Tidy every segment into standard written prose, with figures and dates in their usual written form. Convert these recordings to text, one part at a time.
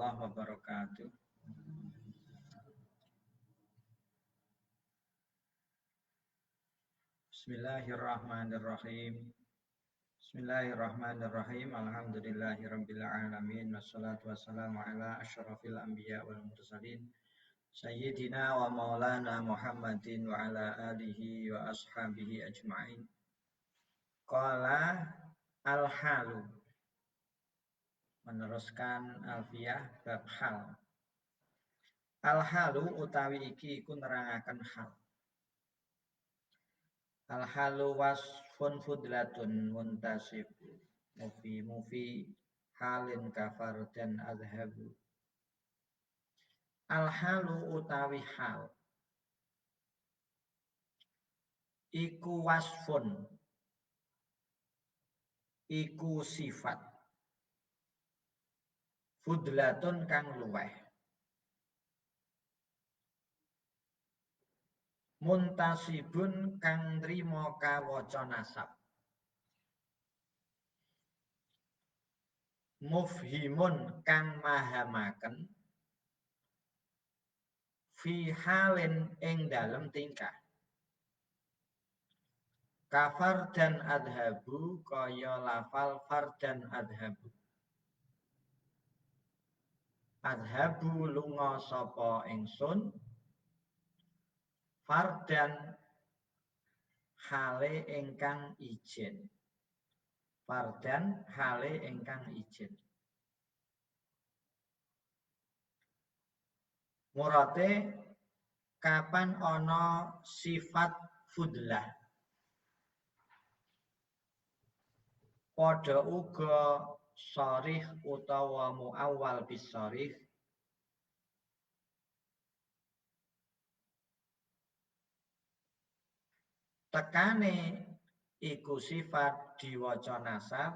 warahmatullahi wabarakatuh. Bismillahirrahmanirrahim. Bismillahirrahmanirrahim. Alhamdulillahirabbil alamin wassalatu wassalamu ala asyrafil anbiya wal mursalin sayyidina wa maulana Muhammadin wa ala alihi wa ashabihi ajmain. Qala al-halu. Meneruskan alfiyah bab hal. Al-halu utawi iki iku nerangaken hal. Al-halu wasfun fudlatun muntasib mufi halin kafar dan azhabu. Al-halu utawi hal iku wasfun, iku sifat fudlatun kang luweh muntasibun kang nrimo kawaca nasab mufhimun kang mahamaken fi halin ing dalem tingkah kafar dan adhabu kaya lafal far dan adhabu. Adhabu lunga sapa ingsun fardan hale ingkang ijen. Fardan hale ingkang ijen. Murate kapan ana sifat fudlah. Padha uga sharih utawa muawwal bis sharih tekane iku sifat diwaca nasab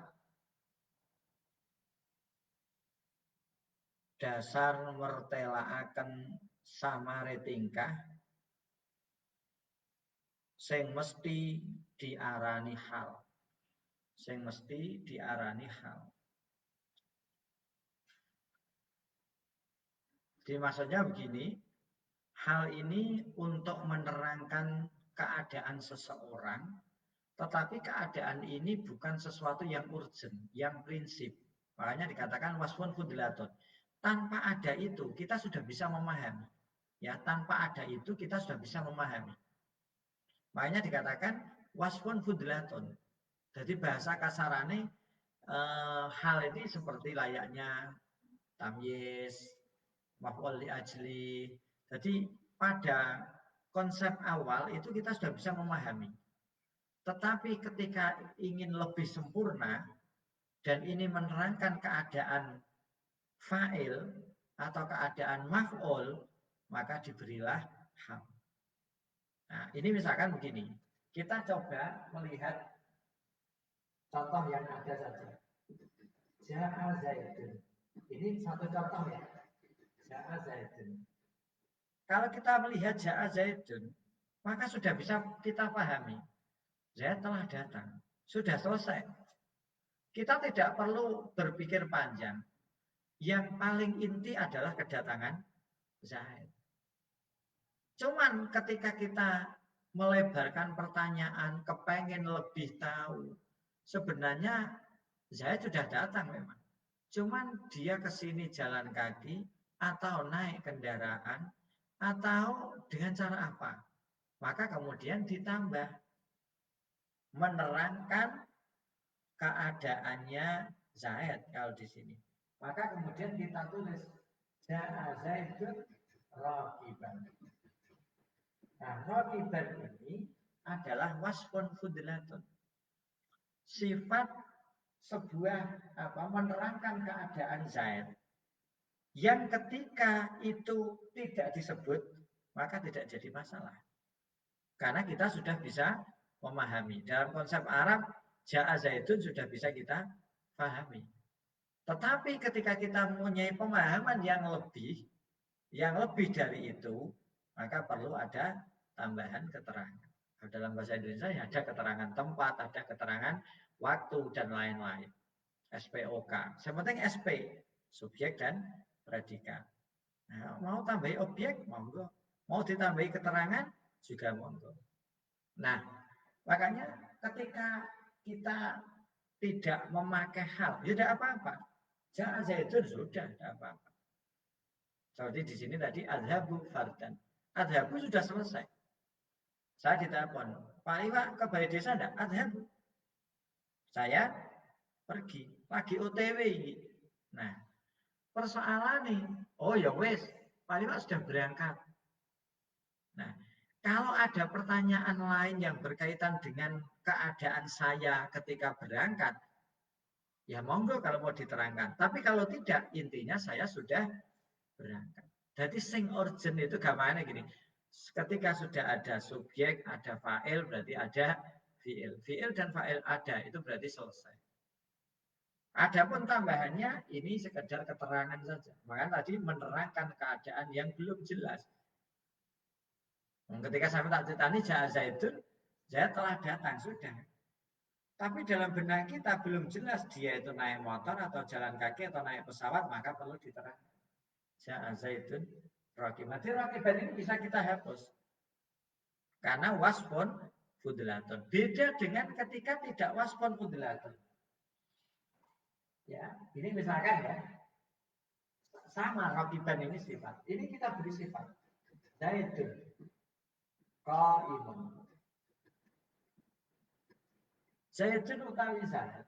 dasar mertelaaken samare tingkah sing mesti diarani hal. Sing mesti diarani hal. Jadi maksudnya begini, hal ini untuk menerangkan keadaan seseorang, tetapi keadaan ini bukan sesuatu yang urgent, yang prinsip. Makanya dikatakan wasfun fudlatun. Tanpa ada itu kita sudah bisa memahami. Ya, tanpa ada itu kita sudah bisa memahami. Makanya dikatakan wasfun fudlatun. Jadi bahasa kasarane hal ini seperti layaknya tamyiz, maf'ul li ajli. Jadi pada konsep awal itu kita sudah bisa memahami. Tetapi ketika ingin lebih sempurna dan ini menerangkan keadaan fa'il atau keadaan maf'ul, maka diberilah hal. Nah, ini misalkan begini. Kita coba melihat contoh yang ada saja. Ja'a Zaidun. Ini satu contoh ya. Ja'a Zaidun. Kalau kita melihat Ja'a Zaidun, maka sudah bisa kita pahami. Zaid telah datang. Sudah selesai. Kita tidak perlu berpikir panjang. Yang paling inti adalah kedatangan Zaid. Cuman ketika kita melebarkan pertanyaan, kepengen lebih tahu, sebenarnya Zaid sudah datang memang. Cuman dia ke sini jalan kaki atau naik kendaraan atau dengan cara apa? Maka kemudian ditambah menerangkan keadaannya Zaid kalau di sini. Maka kemudian kita tulis Ja'a Zaidun raqiban. Nah, raqiban ini adalah wasfun fudlatun. Sifat sebuah menerangkan keadaan Zaid yang ketika itu tidak disebut maka tidak jadi masalah karena kita sudah bisa memahami dalam konsep Arab Ja'a Zaidun sudah bisa kita pahami. Tetapi ketika kita mempunyai pemahaman yang lebih dari itu maka perlu ada tambahan keterangan. Dalam bahasa Indonesia ada keterangan tempat, ada keterangan waktu dan lain-lain. SPOK. Yang penting SP, subjek dan predikat. Nah, mau tambahi objek, monggo. Mau ditambahi keterangan, juga monggo. Nah, makanya ketika kita tidak memakai hal, ya tidak apa-apa. Ja'a Zaidun sudah, tidak apa-apa. Seperti di sini tadi, adhabu fardan. Adhabu sudah selesai. Saya ditelepon, Pak Iwa ke balai desa enggak? Adhabu. Saya pergi, lagi OTW ini. Nah, persoalan nih, oh ya wes, Pak Iwa sudah berangkat. Nah, kalau ada pertanyaan lain yang berkaitan dengan keadaan saya ketika berangkat, ya monggo kalau mau diterangkan. Tapi kalau tidak, intinya saya sudah berangkat. Jadi sing urgent itu gambarnya gini. Ketika sudah ada subjek, ada fa'il, berarti ada fi'il. Fi'il dan fa'il ada, itu berarti selesai. Adapun tambahannya, ini sekedar keterangan saja. Maka tadi menerangkan keadaan yang belum jelas. Ketika saya tak ceritani Ja'a Zaidun, saya telah datang, sudah. Tapi dalam benak kita belum jelas dia itu naik motor atau jalan kaki atau naik pesawat, maka perlu diterangkan. Ja'a Zaidun rakiban. Jadi rakiban ini bisa kita hapus. Karena waspon fudlatun. Beda dengan ketika tidak waspon fudlatun. Ya, ini misalkan ya, sama rakiban ini sifat. Ini kita beri sifat. Zaidun qaimun. Zaidun utawi Zaid.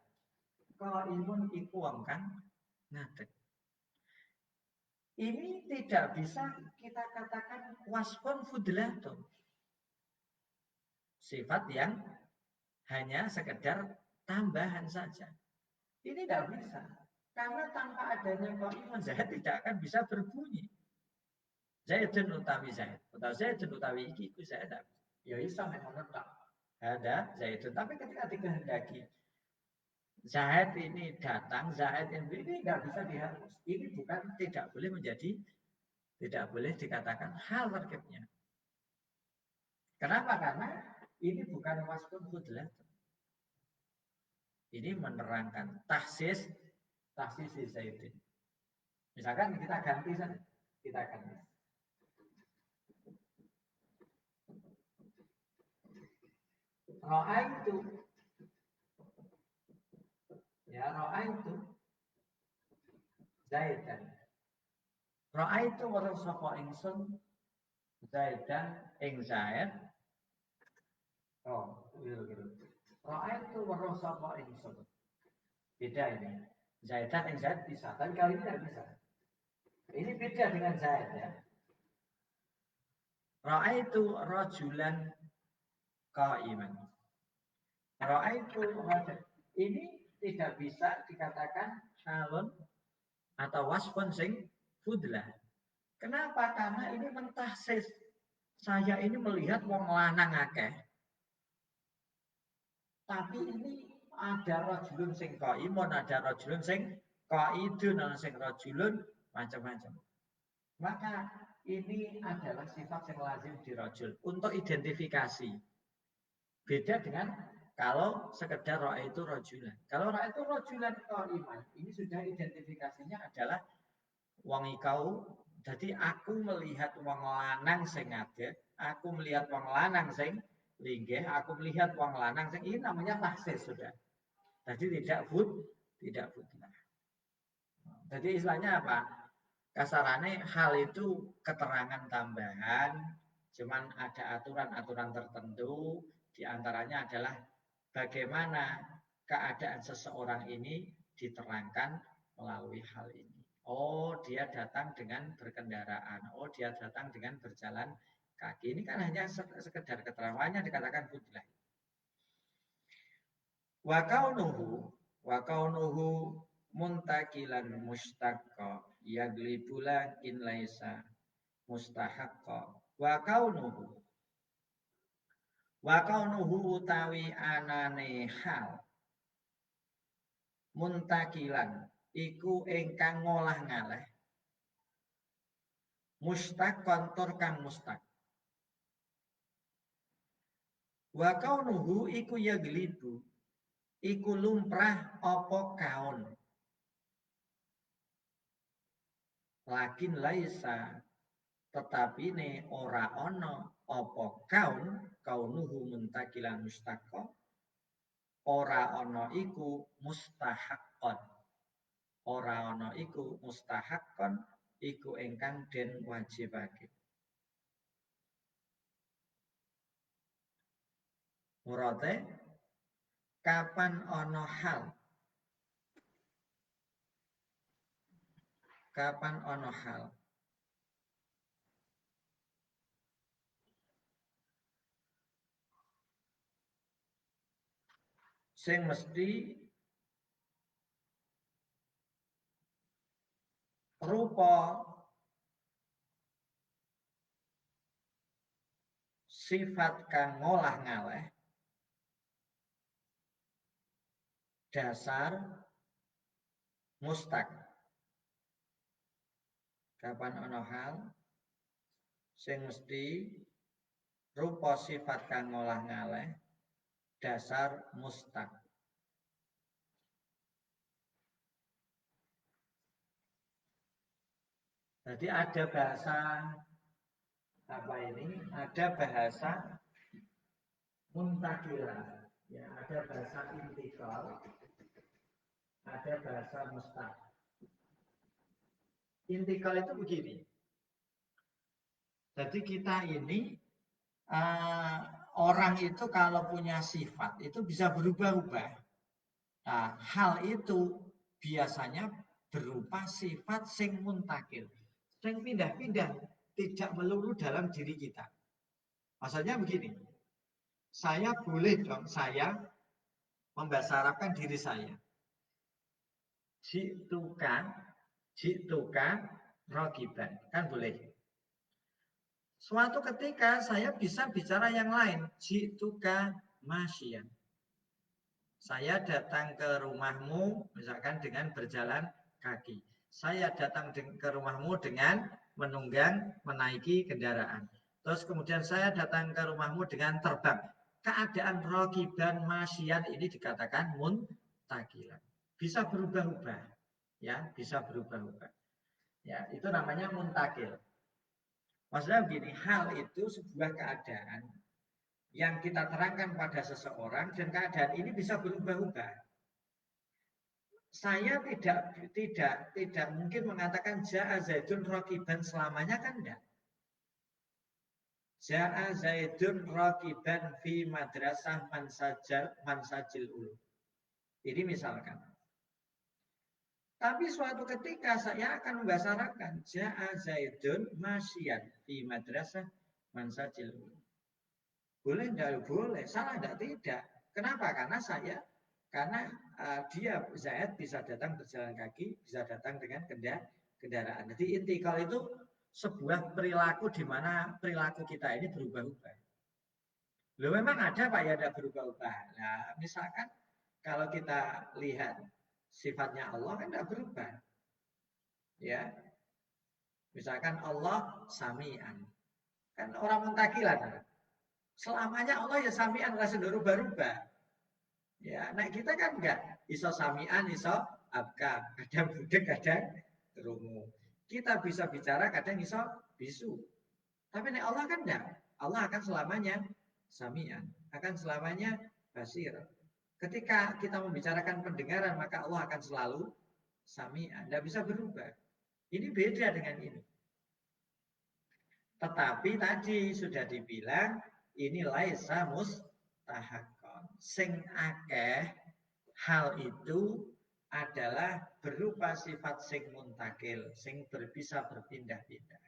Qaimun iku wong kang ngadeg. Ini tidak bisa kita katakan waspon fudlatun. Sifat yang hanya sekedar tambahan saja. Ini tidak bisa. Karena tanpa adanya qaimun Zaid tidak akan bisa berbunyi. Zaidun utawi Zaid. Utawi Zaidun utawi iki iku Zaid. Ya iso nek ngono tok. Ada Zaidun. Tapi ketika dikehendaki Zaid ini datang, Zaid ini nggak bisa dihapus. Ini bukan tidak boleh menjadi, tidak boleh dikatakan hal terkibnya. Kenapa? Karena ini bukan wasfun fudlat. Ini menerangkan tahsis Zaidin. Misalkan kita ganti saja, kita ganti. Ro'a itu, ya ro'a itu Zaidan. Ro'a itu weruh sapa ingsun Zaidan ing Zaid. Oh, gitu. Ro'a itu weruh sapa ingsun. Beda ini. Zaidan ing Zaid bisa, tapi kali ini tidak bisa. Ini beda dengan Zaid ya. Ro'a itu rajulan qaiman. Ro'a itu ini tidak bisa dikatakan halun atau wasfun sing fudlah. Kenapa? Karena ini mentahsis. Saya ini melihat wong lanang akeh. Tapi ini ada rajulun sing qaimun, ada rajulun sing qaidun, ada sing rajulun macam-macam. Maka ini adalah sifat yang lazim dirajul untuk identifikasi. Beda dengan kalau sekedar ro'a itu rajulan. Kalau ro'a itu rajulan qaiman, ini sudah identifikasinya adalah wong ikau. Jadi aku melihat wong lanang sing ngadeg, aku melihat wong lanang sing linggih, aku melihat wong lanang sing ini namanya tahsis sudah. Jadi tidak fudlah. Jadi istilahnya apa? Kasarannya hal itu keterangan tambahan, cuman ada aturan-aturan tertentu, diantaranya adalah bagaimana keadaan seseorang ini diterangkan melalui hal ini. Oh, dia datang dengan berkendaraan. Oh, dia datang dengan berjalan kaki. Ini kan hanya sekedar keterangannya dikatakan fudlah. Wa kaunuhu muntakilan mustaqqa yaglibula in laisa mustahaqqa. Wa kaunuhu utawi anane hal muntakilan iku ingkang ngolah-ngaleh mustaq kontor kang mustaq. Wa kaunuhu iku yaglibu iku lumrah apa kaun. lakin laisa tetapi ne ora ono apa kaunuhu muntakilan mustaqo ora ono iku mustahaqqon ora ono iku mustahaqqon iku ingkang den wajibake murate kapan ono hal sing mesti rupa sifat kang ngolah ngaleh dasar mustaq kapan ono hal sing mesti rupa sifat kang ngolah ngaleh dasar mustaq. Jadi ada bahasa apa ini? Ada bahasa muntakilah, ya ada bahasa intikal, ada bahasa mustaq. Intikal itu begini. Jadi kita ini orang itu kalau punya sifat itu bisa berubah-ubah. Nah, hal itu biasanya berupa sifat sing muntakil, sing pindah-pindah, tidak melulu dalam diri kita. Maksudnya begini, saya boleh dong saya membasarkan diri saya. Jituka rogiban, kan boleh. Suatu ketika saya bisa bicara yang lain, jituka masyian. Saya datang ke rumahmu misalkan dengan berjalan kaki. Saya datang ke rumahmu dengan menaiki kendaraan. Terus kemudian saya datang ke rumahmu dengan terbang. Keadaan rogiban masyian ini dikatakan muntakilan. Bisa berubah-ubah. Ya, bisa berubah-ubah. Ya, itu namanya muntakil. Maksudnya begini, hal itu sebuah keadaan yang kita terangkan pada seseorang dan keadaan ini bisa berubah-ubah. Saya tidak mungkin mengatakan ja'a Zaidun rakiban selamanya kan enggak. Ja'a Zaidun rakiban fi madrasah mansajil ulu. Ini misalkan. Tapi suatu ketika saya akan membasarakan ja'a Zaidun masyian fi madrasah mansajil ulu. Boleh enggak? Boleh. Salah enggak? Tidak. Kenapa? Karena dia Zaid bisa datang berjalan kaki, bisa datang dengan kendaraan. Jadi intikal itu sebuah perilaku di mana perilaku kita ini berubah-ubah. Loh memang ada Pak ya ada berubah-ubah. Nah, misalkan kalau kita lihat sifatnya Allah kan tidak berubah. Ya. Misalkan Allah sami'an. Kan orang muntakilan. Selamanya Allah ya sami'an, nggak berubah-ubah. Ya, nah kita kan enggak iso samian, iso abka, kadang budek, kadang kerungu. Kita bisa bicara, kadang iso bisu. Tapi nek Allah kan enggak. Allah akan selamanya samian, akan selamanya basir. Ketika kita membicarakan pendengaran, maka Allah akan selalu samian, enggak bisa berubah. Ini beda dengan ini. Tetapi tadi sudah dibilang ini laisa mustahakon. Sing akeh hal itu adalah berupa sifat sing muntakil, sing bisa berpindah-pindah.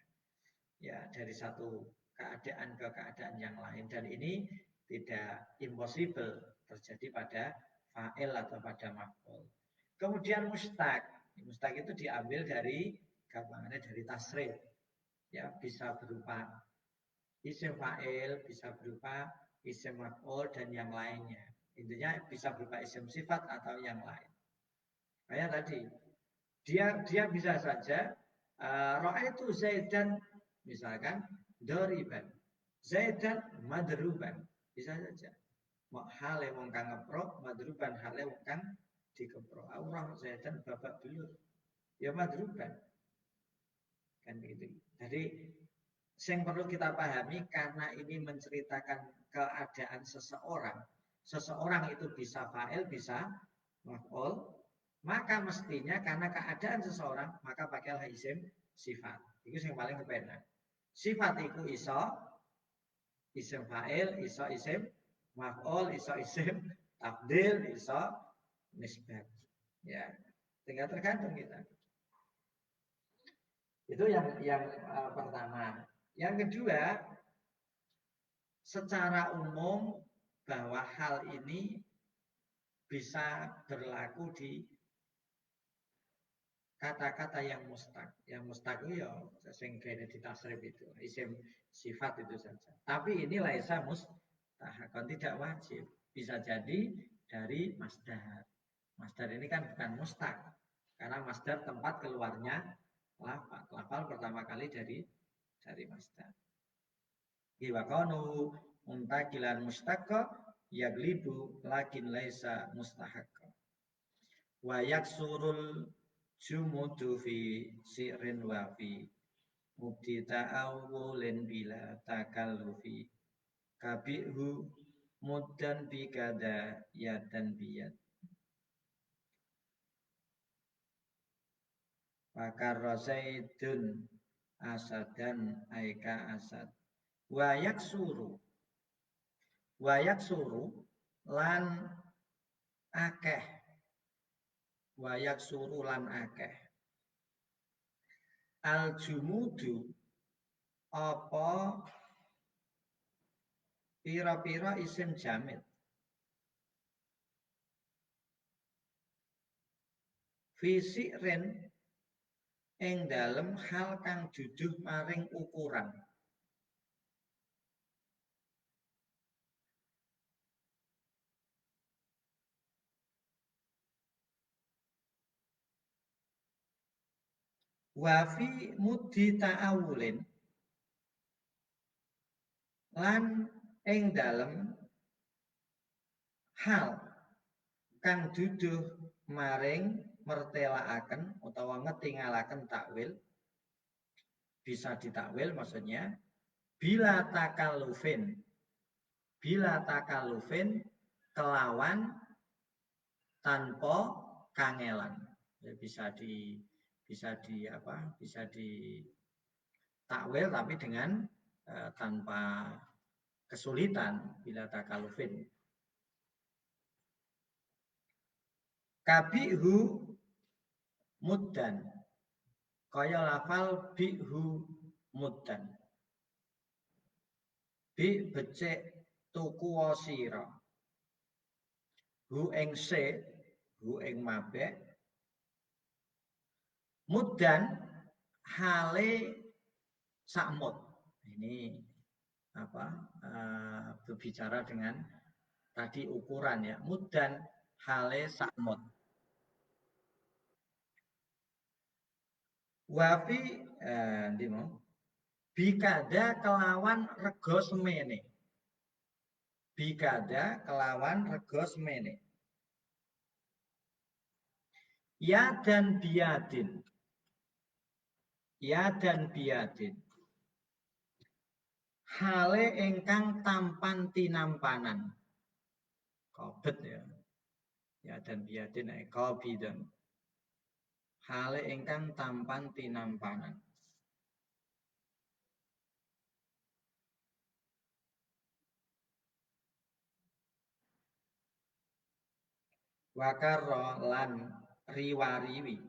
Ya, dari satu keadaan ke keadaan yang lain dan ini tidak impossible terjadi pada fa'il atau pada maf'ul. Kemudian mustaq. Mustaq itu diambil dari gampangannya dari tasrif. Ya, bisa berupa isim fa'il, bisa berupa isim maf'ul dan yang lainnya. Intinya bisa berupa isim sifat atau yang lain. Kayak tadi, dia bisa saja ra'aitu Zaidan misalkan doriban, Zaidan madruban, bisa saja. Hale wong kang ngeprok, madruban hale wong kang dikeprok. Aurah Zaidan babak belur. Ya madruban. Kan begitu. Jadi yang perlu kita pahami karena ini menceritakan keadaan seseorang. Seseorang itu bisa fa'il, bisa maf'ul, maka mestinya karena keadaan seseorang maka pakailah isim sifat. Itu yang paling kepenak. Sifat itu isim fa'il, isim maf'ul, isim tabdil, nisbat. Ya, tinggal tergantung kita. Itu yang pertama. Yang kedua, secara umum bahwa hal ini bisa berlaku di kata-kata yang mustaq. Yang mustaq itu ya sing kene ditasrif itu, isim sifat itu saja. Tapi ini laisa mustahakon, tidak wajib. Bisa jadi dari masdar. Masdar ini kan bukan mustaq. Karena masdar tempat keluarnya lafal. Lafal pertama kali dari masdar. Iwakonu muntakilan mustaqqa yaglibu lakin laisa mustahaqqa. Wa yaksurul jumudu fi si'rin wa fi mubtita awulin bila takallufi kabihu muddan bikada yadan biyad. Pakar rosaidun asadan aika asad. Wayak suru lan akeh, wayak suru lan akeh. Al jumudu apa pira-pira isim jamid. Fisirin ing dalem hal kang jujuh maring ukuran. Wafi mudi ta'awulin lan ing dalem hal kang jujuh maring mertelaaken utawa ngetingalaken takwil, bisa ditakwil maksudnya bila takalufin kelawan tanpa kangelan. Ya, bisa ditakwil tapi dengan tanpa kesulitan bila takalufin. Kabihu muddan, kaya lafal bihu muddan. Bi becik tuku wasira. Hu ing se, hu ing mabek. Muddan hale sakmud. Ini berbicara dengan tadi ukuran ya. Muddan hale sakmud. Wafi bikada kelawan rego semene. Bikada kelawan rego semene. Ya dan biadin. Ya dan biadin. Hale ingkang tampan tinampanan. Kobet ya. Ya dan biadin kobidun. Hale ingkang tampan tinampanan. Wakaro lan riwariwi.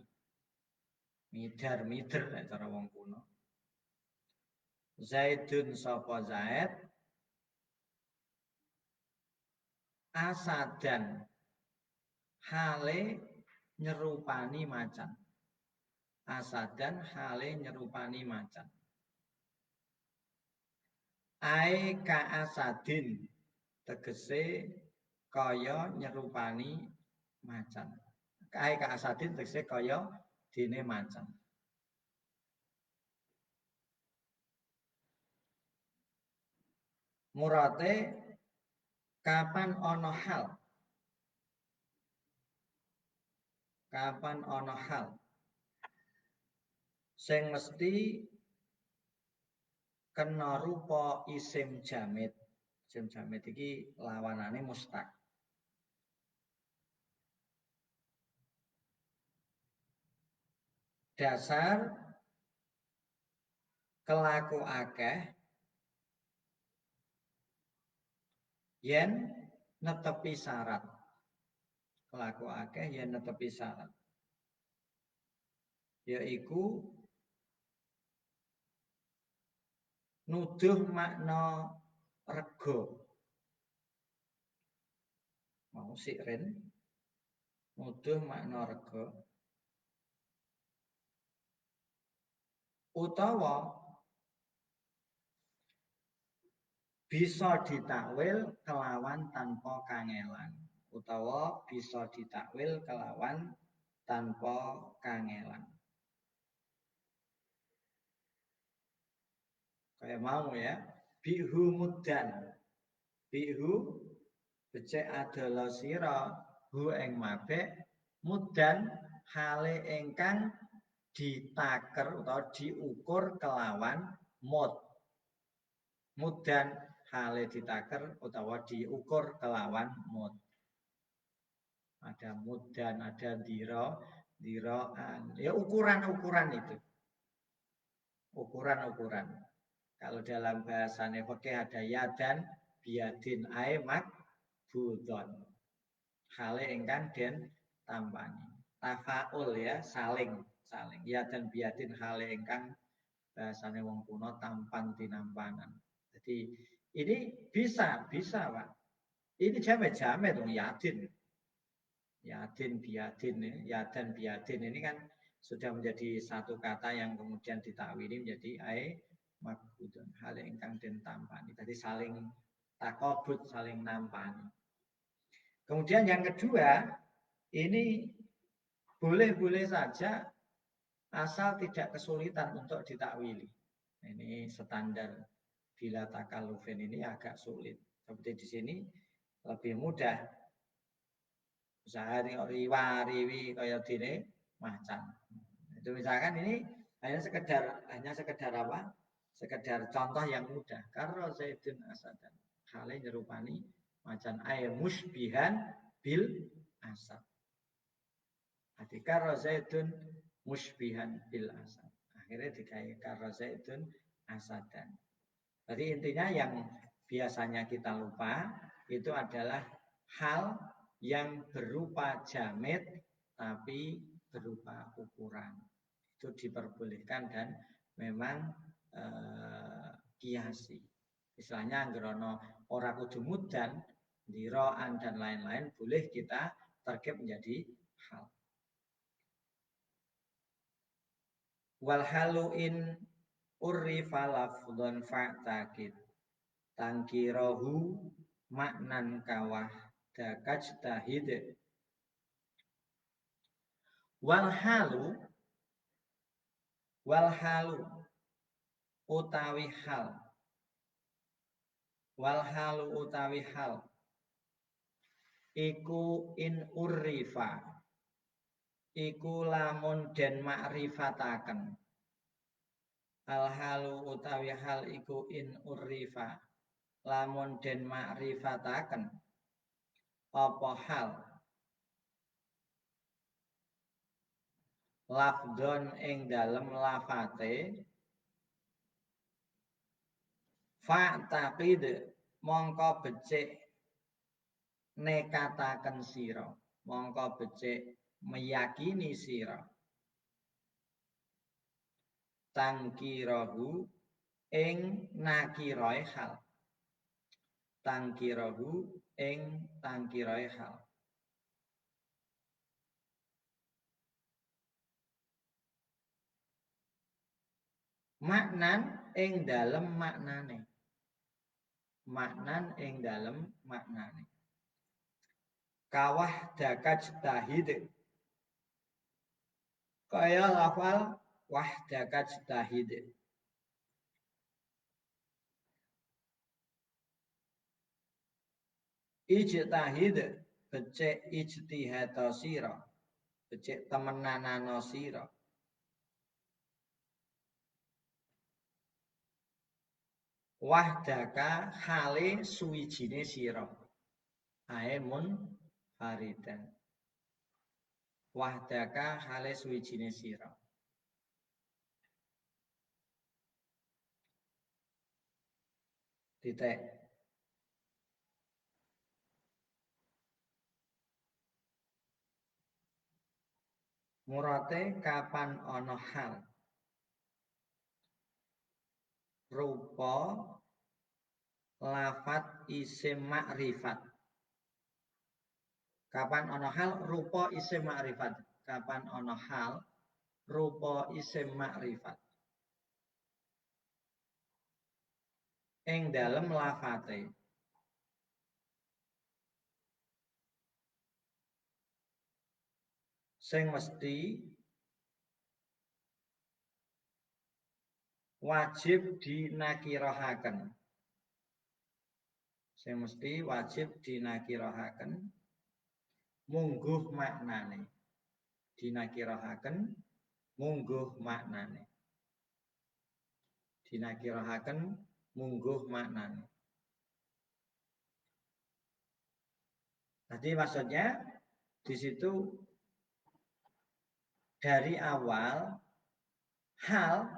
Midar-midar cara wong kuno. Zaidun sapa Zaid. Asadan hale nyerupani macan. Asadan hale nyerupani macan. Ai ka asadin tegese kaya nyerupani macan. Ai ka asadin tegese kaya dene macan. Murate kapan ana hal. Kapan ana hal. Sing mesti kena rupa isim jamid. Isim jamid iki lawanane mustaq. Dasar kelaku akeh yen netepi syarat. Kelaku akeh yen netepi syarat. Yaiku nuduh makna rega. Mau sikrin nuduh makna rega utawa bisa ditakwil kelawan tanpa kangelan. Utawa bisa ditakwil kelawan tanpa kangelan. Kayak mau ya. Bihu muddan. Bihu becik adalah sira hu ing mabek muddan hale ingkang ditaker atau diukur kelawan mud. Muddan hale ditaker utawa diukur kelawan mud. Ada muddan, ada diraan. Ya ukuran-ukuran itu. Ukuran-ukuran. Kalau dalam bahasa fikih ada yadan biadin aimak budon. Hale ingkang den tampani. Tafaul ya, saling. Yadan biadin hale ingkang bahasane wong kuno tampan tinampanan. Jadi ini bisa Pak. Ini jamet-jamet dong yadin. Yadin biadin ini, yadan biadin ini kan sudah menjadi satu kata yang kemudian ditakwili menjadi makbudun hal ingkang den tampani. Jadi saling takobut, saling nampani. Kemudian yang kedua, ini boleh-boleh saja asal tidak kesulitan untuk ditakwili. Ini standar bila takalufin ini agak sulit. Seperti di sini lebih mudah. Usaha riwi kaya dene macan. Itu misalkan ini hanya sekedar apa? Sekedar contoh yang mudah. Karena Zaidun asadan. Hale nyerupani macan musbihan bil asad. Jadi karena Zaidun musbihan bil asad. Akhirnya dikai karena Zaidun asadan. Jadi intinya yang biasanya kita lupa itu adalah hal yang berupa jamid tapi berupa ukuran. Itu diperbolehkan dan memang kiasi. Misalnya ngerono ora kudu mudan, diraan dan lain-lain boleh kita terkep menjadi hal. Wal halu in urrifa lafdhon fa'takid tangkirahu maknan kawah dakajtahid. Wal halu utawi hal. Wal halu utawi hal iku in urrifa iku lamun den makrifataken. Al halu utawi hal iku in urrifa lamun den makrifataken. Apa hal lafdon ing dalem lafate fa'taqid mongko becik nekataken sira, mongko becik meyakini sira tangkirahu ing nakiroe hal. Tangkirahu ing tangkiroe hal. Maknan ing dalem maknane. Maknan ing dalem maknane. Kawah dakajtahid. Kaya lafal wahdakajtahid. Ijtahid becik ijtihad sira. Becik temenanana sira. wahdaka hale suwijine sira aemun faridan wahdaka hale suwijine sira titik murate kapan ana hal rupa lafat isim makrifat kapan ana hal rupa isim makrifat kapan ana hal rupa isim makrifat ing dalem lafate sing mesti wajib dinakirahaken sing mesti wajib dinakirahaken mungguh maknane dinakirahaken mungguh maknane dinakirahaken mungguh maknane jadi maksudnya di situ dari awal hal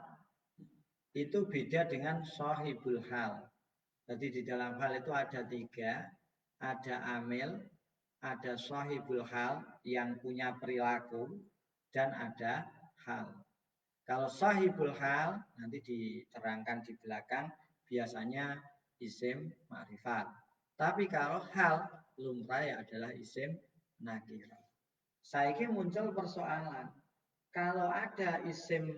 itu beda dengan sahibul hal. Jadi di dalam hal itu ada tiga, ada amil, ada sahibul hal yang punya perilaku, dan ada hal. Kalau sahibul hal nanti diterangkan di belakang biasanya isim ma'rifat. Tapi kalau hal lumrah adalah isim nakirah. Saiki muncul persoalan. Kalau ada isim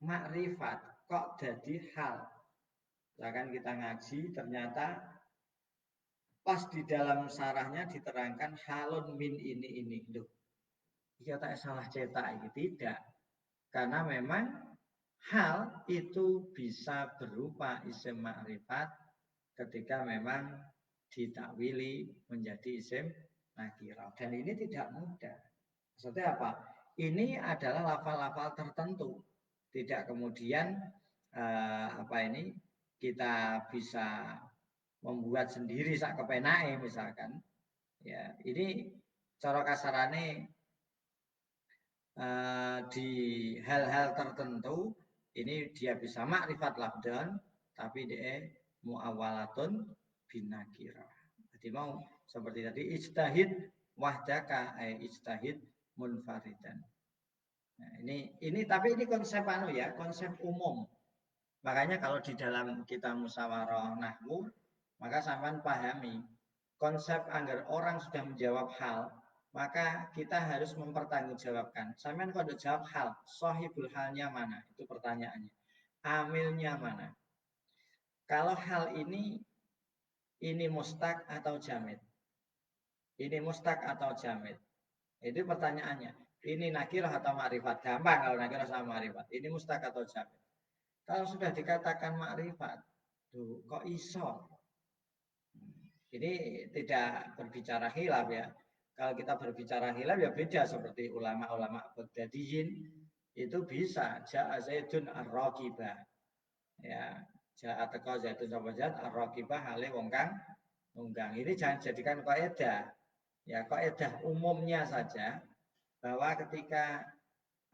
makrifat kok jadi hal. Misalkan kita ngaji ternyata pas di dalam sarahnya diterangkan halun min ini. Loh, iya tak salah cetak ini tidak. Karena memang hal itu bisa berupa isim makrifat ketika memang ditakwili menjadi isim nakirah. Dan ini tidak mudah. Maksudnya apa? Ini adalah lafal-lafal tertentu. Tidak kemudian kita bisa membuat sendiri sak kepenake misalkan. Ya, ini cara kasarane di hal-hal tertentu ini dia bisa makrifat labdan tapi dia muawalatun binakirah. Jadi mau seperti tadi ijtahid wahdaka ijtahid munfaridan. Nah, ini tapi ini konsep konsep umum. Makanya kalau di dalam kita musyawarah nahwu, maka sampean pahami konsep agar orang sudah menjawab hal, maka kita harus mempertanggungjawabkan. Sampean kalau jawab hal, sahibul halnya mana? Itu pertanyaannya. Amilnya mana? Kalau hal ini mustak atau jamid? Ini mustak atau jamid? Itu pertanyaannya. Ini nakirah atau ma'rifat? Gampang kalau nakirah sama ma'rifat. Ini mustak atau jamid? Kalau sudah dikatakan ma'rifat, tuh kok iso? Ini tidak berbicara hilaf ya. Kalau kita berbicara hilaf ya beda seperti ulama-ulama Baghdadiyin itu bisa ja'a Zaidun ar-raqibah. Ya, ja'a teka Zaidun sapa Zaid ar-raqibah hale wong kang nunggang. Ini jangan jadikan kaidah. Ya, kaidah umumnya saja bahwa ketika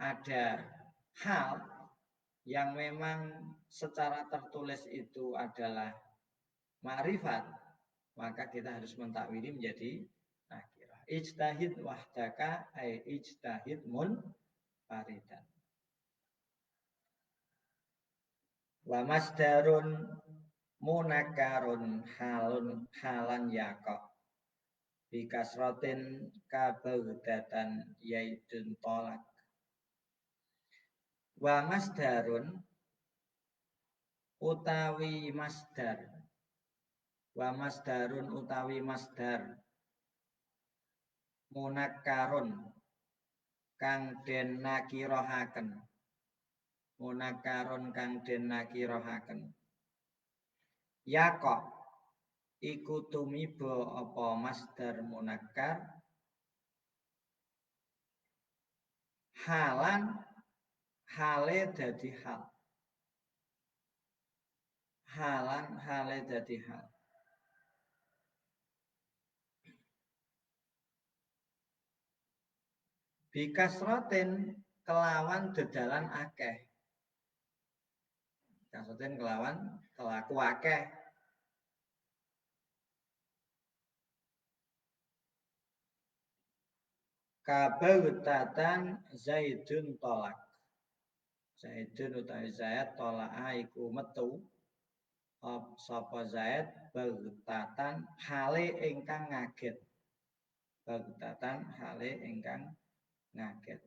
ada hal yang memang secara tertulis itu adalah ma'rifat, maka kita harus mentakwili menjadi nakirah. Ijtahid wahdaka ay ijtahid munfaridan. Wa masdarun munakarun halan yaqa bikasrotin kabagdatan yaidun tolak. Wa masdarun utawi masdar. Wa masdarun utawi masdar. Munakarun kang den nakirohaken. Munakarun kang den nakirohaken. Yaqo iku tumiba apa masdar munakar halan hale dadi hal. halan hale dadi hal. Bikasrotin kelawan dedalan akeh. Kasrotin kelawan kelaku akeh. Kabautatan Zaidun tolak. Zaidun utawi Zaid tolaka iku metu. Sapa Zaid bagtatan hale ingkang ngaget. Bagtatan hale ingkang ngaget.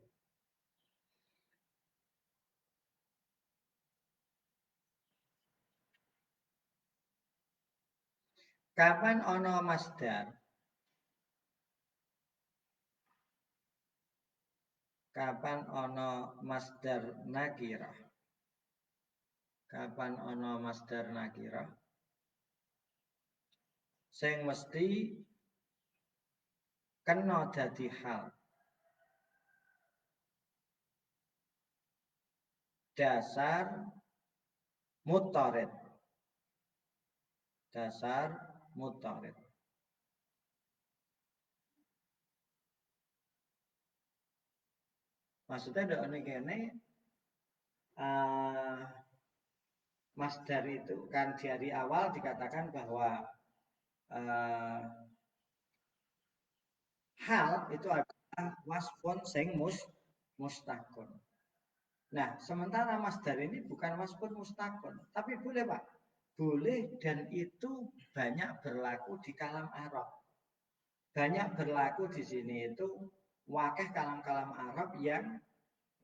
Kapan ana masdar? Kapan ana masdar nakirah? Kapan ana masdar nakirah? Sing mesti kena dadi hal. Dasar mutarid. Dasar mutarid. Maksudnya ada kene masdar itu kan dari awal dikatakan bahwa hal itu adalah wasfun sing mustakon. Nah, sementara masdar ini bukan wasfun mustakon, tapi boleh Pak. Boleh dan itu banyak berlaku di kalam Arab. Banyak berlaku di sini itu wakih kalam-kalam Arab yang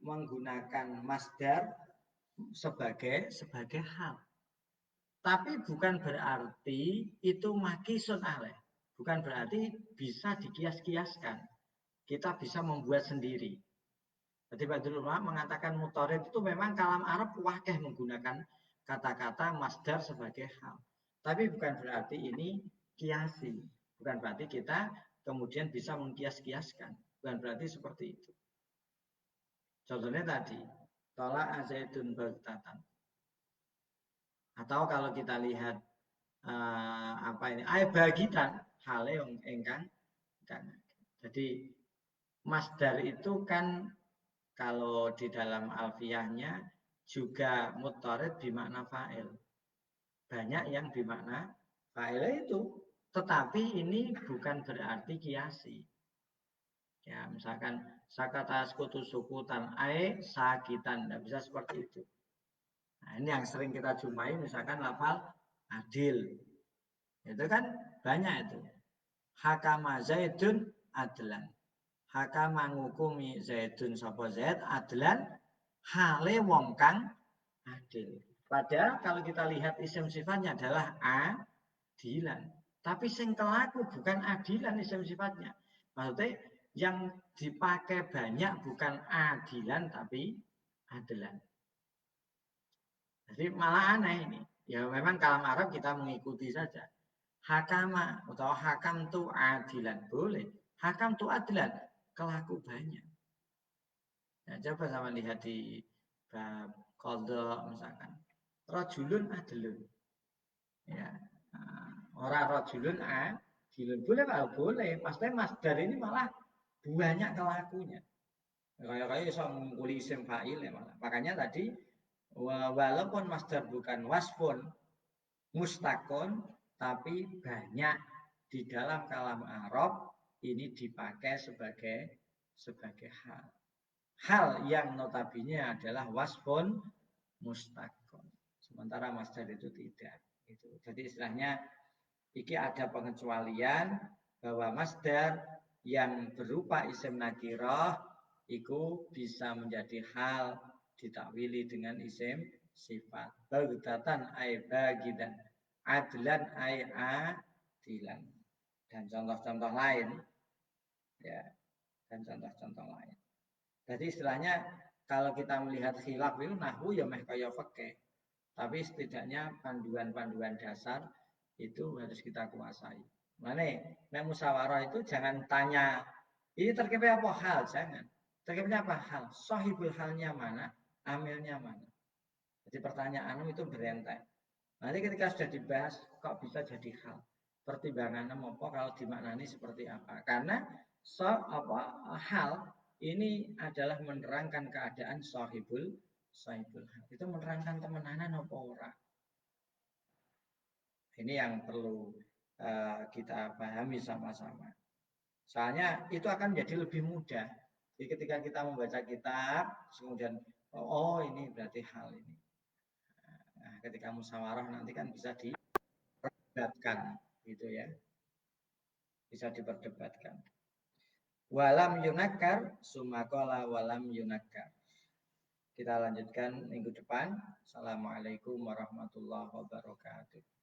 menggunakan masdar sebagai hal. Tapi bukan berarti itu makisun alaih. Bukan berarti bisa dikias-kiaskan. Kita bisa membuat sendiri. Jadi Pak Dulullah mengatakan mutarid itu memang kalam Arab wakih menggunakan kata-kata masdar sebagai hal. Tapi bukan berarti ini kiasi. Bukan berarti kita kemudian bisa mengkias-kiaskan. Bukan berarti seperti itu. Contohnya tadi, tolak azaidun bagtatan. Atau kalau kita lihat apa ini, bagitan hal yang engkang. Jadi masdar itu kan kalau di dalam alfiyahnya juga mutarid bimakna fa'il. Banyak yang bimakna fa'il itu. Tetapi ini bukan berarti kiasi. Ya, misalkan sakata skutu sukutan sakitan. Tidak bisa seperti itu. Nah, ini yang sering kita jumpai misalkan lafal adil. Itu kan banyak itu. Hakama Zaidun adlan. Hakama ngukumi Zaidun sapa Zaid adlan hale wong kang adil. Padahal kalau kita lihat isim sifatnya adalah adilan. Tapi sing kelaku bukan adilan isim sifatnya. Maksudnya yang dipakai banyak bukan adilan tapi adilan. Jadi malah aneh ini. Ya memang kalam Arab kita mengikuti saja. Hakama atau hakam tu adilan boleh. Hakam tu adilan kelaku banyak. Nah, coba sama lihat di bab qadha misalkan. Rajulun adilun. Ya. Nah, orang rajulun adilun. Boleh Pak? Boleh. Pasti masdar ini malah banyak kelakunya. Kayak bisa mengungkuli isim fa'il ya malah. Makanya tadi walaupun masdar bukan wasfun mustakon tapi banyak di dalam kalam Arab ini dipakai sebagai hal. Hal yang notabene adalah wasfun mustakon. Sementara masdar itu tidak. Itu. Jadi istilahnya iki ada pengecualian bahwa masdar yang berupa isim nakirah itu bisa menjadi hal ditakwili dengan isim sifat. Bagdatan ay bagidan. Adlan ay adilan. Dan contoh-contoh lain. Ya, dan contoh-contoh lain. Jadi istilahnya kalau kita melihat khilaf itu nahwu ya meh kaya fikih. Tapi setidaknya panduan-panduan dasar itu harus kita kuasai. Mana nek musyawarah itu jangan tanya ini terkait apa hal, jangan. Terkaitnya apa hal? Sahibul halnya mana? Amilnya mana? Jadi pertanyaanmu itu berentek. Nanti ketika sudah dibahas, kok bisa jadi hal? Pertimbangannya apa kalau dimaknani seperti apa? Karena hal ini adalah menerangkan keadaan sahibul hal. Itu menerangkan temenanan apa ora? Ini yang perlu kita pahami sama-sama. Soalnya itu akan jadi lebih mudah. Jadi ketika kita membaca kitab, kemudian oh ini berarti hal ini. Nah, ketika musyawarah nanti kan bisa diperdebatkan, gitu ya. Bisa diperdebatkan. Walam yunakar, sumakola walam yunakar. Kita lanjutkan minggu depan. Assalamualaikum warahmatullahi wabarakatuh.